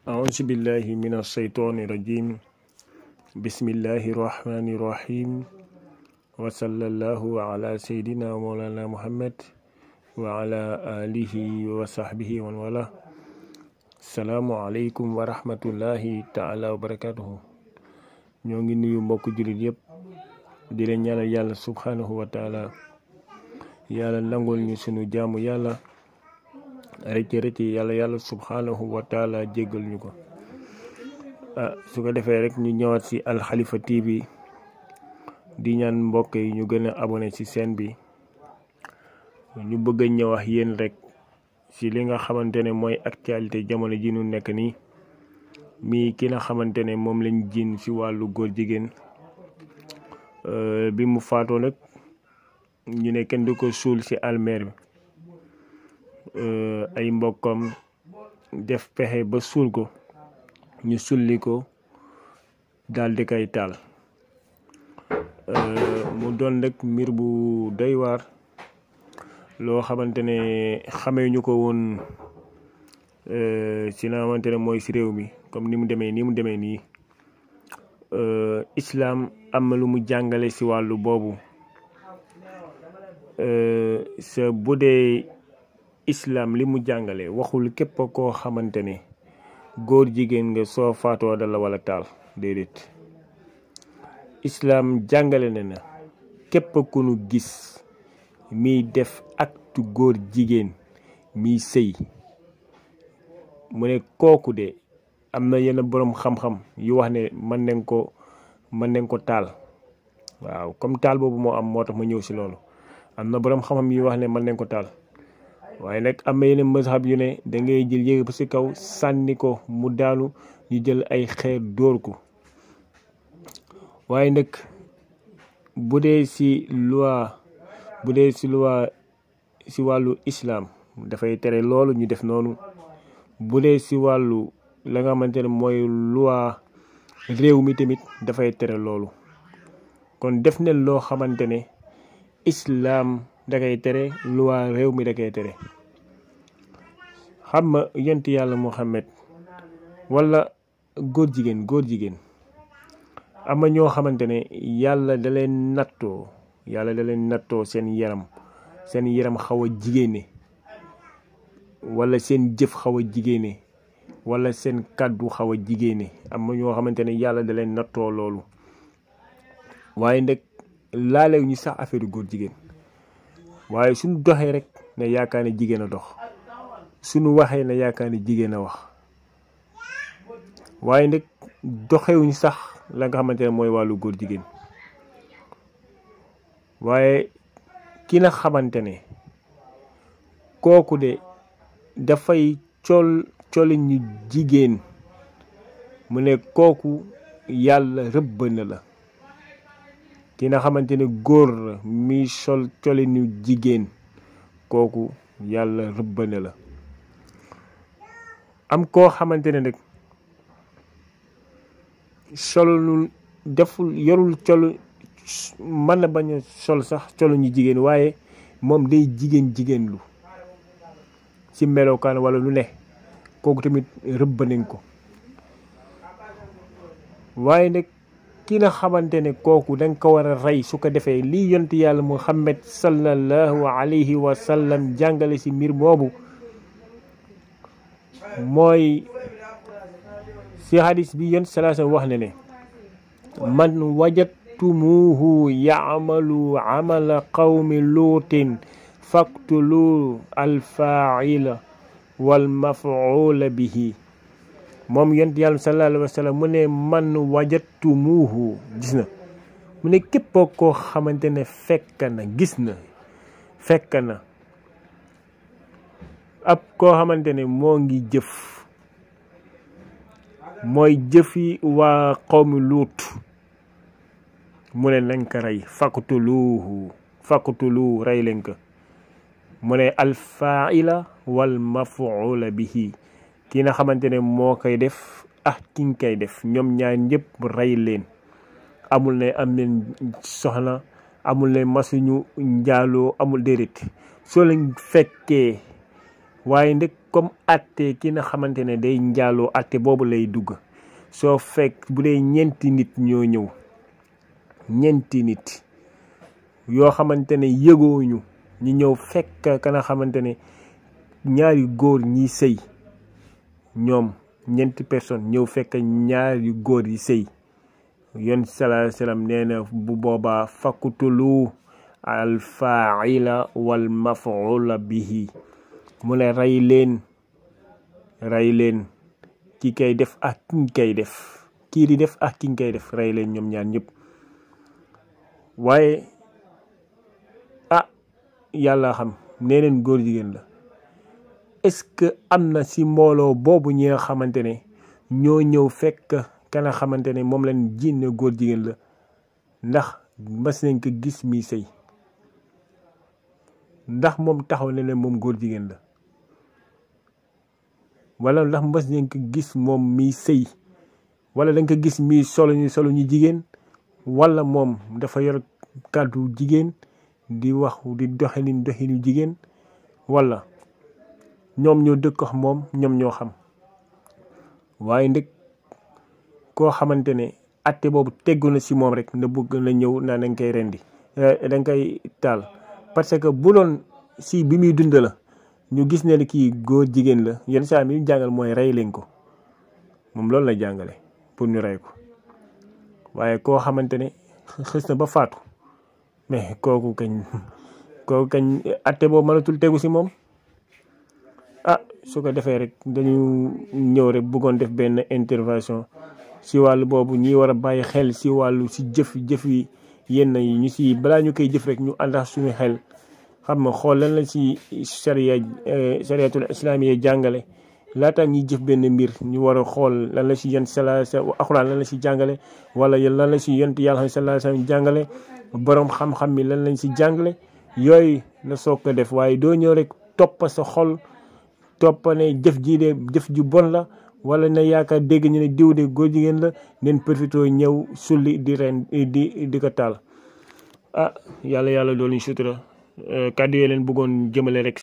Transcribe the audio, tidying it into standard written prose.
أعوذ بالله من الشيطان الرجيم بسم الله الرحمن الرحيم وصلى الله على سيدنا مولانا محمد وعلى آله وصحبه ومن والاه. السلام عليكم ورحمة الله تعالى وبركاته. ñoo ngi nuyu mbokk jullit yépp di leen ñaanal yàlla subhanahu wa taala yàlla nangul ñu sunu jaamu yàlla rëcc yàlla subhanahu wa taala jéggal ñu ko. su ko defee rek ñu ñëwaat ci Al Khalifa TV di ñaan mbokk yi ñu gën a abonné ci chaîne bi. ñu bëgg a ñëw wax yéen rek ci li nga xamante ne mooy actualité jamono ji ñu nekk nii mi ki nga xamante ne moom lañ jiin ci wàllu góor jigéen bi mu faatoo nag ñu ne kenn du ko suul ci almeer bi. ay mbokkam def pexe ba suul ko ñu sulli ko daal di koy taal. mu doon rek mbir bu doy waar loo xamante ne xamee ñu ko woon ci la xamante ne mooy ci réew mi comme ni mu demee nii. Islam am na lu mu jàngale ci wàllu boobu sa bu dee Islam li mu jàngale waxul képp koo xamante ne góor jigéen nga soo faatoo dala wala taal déedéet. Islam jàngale na képp ku nu gis miy def acte góor jigéen miy sëy mu ne kooku de am na yenn boroom xam-xam yu wax ne mën nañ ko taal. waaw comme taal boobu moo am moo tax ma ñëw ci loolu. am na boroom xam-xam yu wax ne mën nañ ko taal waaye nag am na yeneen mazhab yu ne da ngay jël yéeg ba ci kaw sànni ko mu daanu ñu jël ay xeer dóor ko. waaye nag bu dee ci wàllu islam dafay tere loolu ñu def noonu. bu dee ci wàllu la nga xamante ne mooy loi réew mi tamit dafay tere loolu. kon def ne loo xamante ne islam da koy tere loi réew mi da koy tere. xam nga yonent yàlla Muhammad wala góor jigéen am na ñoo xamante ne yàlla da leen nattoo seen yaram xaw a jigéene wala seen jëf xaw a jigéene wala seen kàddu xaw a jigéene. am na ñoo xamante ne yàlla da leen nattoo loolu waaye nag laalew ñu sax affaire góor jigéen. waaye suñu doxee rek na yaakaar ne jigéen a dox, suñu waxee na yaakaar ne jigéen a wax. waaye nag doxewuñ sax la nga xamante ne mooy wàllu góor jigéen. waaye ki na xamante ne kooku de dafay coli ñu jigéen mu ne kooku yàlla rëbb na la. ki nga xamante ne góor la mi sol coli ñu jigéen kooku yàlla rëbb na la. am koo xamante ne nag solul yorul col mën na bañ a sol sax colu ñu jigéen waaye moom day jigéen lu ci melokaan wala lu ne kooku tamit rëbb nañ ko. waaye nag ki nga xamante ne kooku danga ko war a rey su ko defee lii yonent yàlla Muhammad sallallahu alayhi wa sallam jàngale ci mbir boobu mooy ci hadis bi yonent sallallahu alayhi wa sallam wax ne man wajadtumuhu ya'malu amala qawmi luutin faqtulu alfaa'ila wal maf'ula bihi. moom yonent yàlla sallallahu alayhi wa sallam mu ne man wajadtumuhu gis na mu ne képp koo xamante ne fekk na ab koo xamante ne moo ngi jëf mooy jëfi waa qawmi luut mu ne nañ ko rey faqtulu rey leen ko. mu ne alfaa'ila wal maf'ula bihi ki nga xamante ne moo koy def ki nga koy def ñoom ñaar ñëpp rey leen. amul ne am leen soxna, amul ne masuñu njaaloo, amul déedéet. soo leen fekkee waaye ndek comme atte ki nga xamante ne day njaaloo atte boobu lay dugg. soo fekk bu dee ñeenti nit ñoo ñëw, ñeenti nit yoo xamante ne yëgooñu ñu ñëw fekk ka nga xamante ne ñaari góor ñi sëy, ñoom ñeenti personne ñëw fekk ñaari góor yi sëy, yon sallallahu alayhi wasallam nee na bu boobaa fakkutulu al fa'ila wal maf'ula bihi, mu ne rey leen ki kay def ak ki kay def, kii di def ak ki kay def, rey leen ñoom ñaar ñëpp. waaye yàlla xam nee leen góor jigéen la. est-ce que am na si mbooloo boobu ñi nga xamante ne ñoo ñëw fekk ka nga xamante ne moom lañ jiin góor jigéen la, ndax mas nañ ko gis mi sëy? ndax moom taxaw na ne moom góor jigéen la? wala ndax mas nañ ko gis moom mi sëy? wala dañ ko gis mi solo ñu jigéen? wala moom dafa yor kàddu jigéen di wax di doxinu jigéen? wala ñoom ñoo dëkk moom, ñoom ñoo xam. waaye ndek koo xamante ne atte boobu teggu na si moom rek na bëgg na ñëw naa dañ koy rendi, dañ koy taal. parce que bu doon si bi muy dund la ñu gis ne kii góor jigéen la, yenn saa mi jàngal mooy rey leen ko, moom loolu la jàngale pour ñu rey ko. waaye koo xamante ne xës na ba faatu, mais kooku kañ atte boobu mënatul tegu si moom. su ko defee rek dañu ñëw rek bëggoon def benn intervention si wàllu boobu. ñi war a bàyyi xel si wàllu si jëf yi yenn yi ñu si balaa ñu koy jëf rek ñu àndax suñu xel, xam nga xool lan la si chariatul islamiyya jàngale laata ñuy jëf benn mbir. ñu war a xool lan la si yent alxuraan lan la si jàngale, wala lan la si yent yàlla sallallahu alayhi wasallam jàngale, borom xam-xam mi lan lañ si jàngale. yooyu la soog ko def, waaye doo ñëw rek topp sa xol, topp ne jëf ji de jëf ju bon la, wala na yaakaar dégg ñu ne diw de góor jigéen la, neen profité ñëw sulli di ren di ko taal. yàlla doolu ñu sutura. kàddu yee leen bëggoon jëmale rek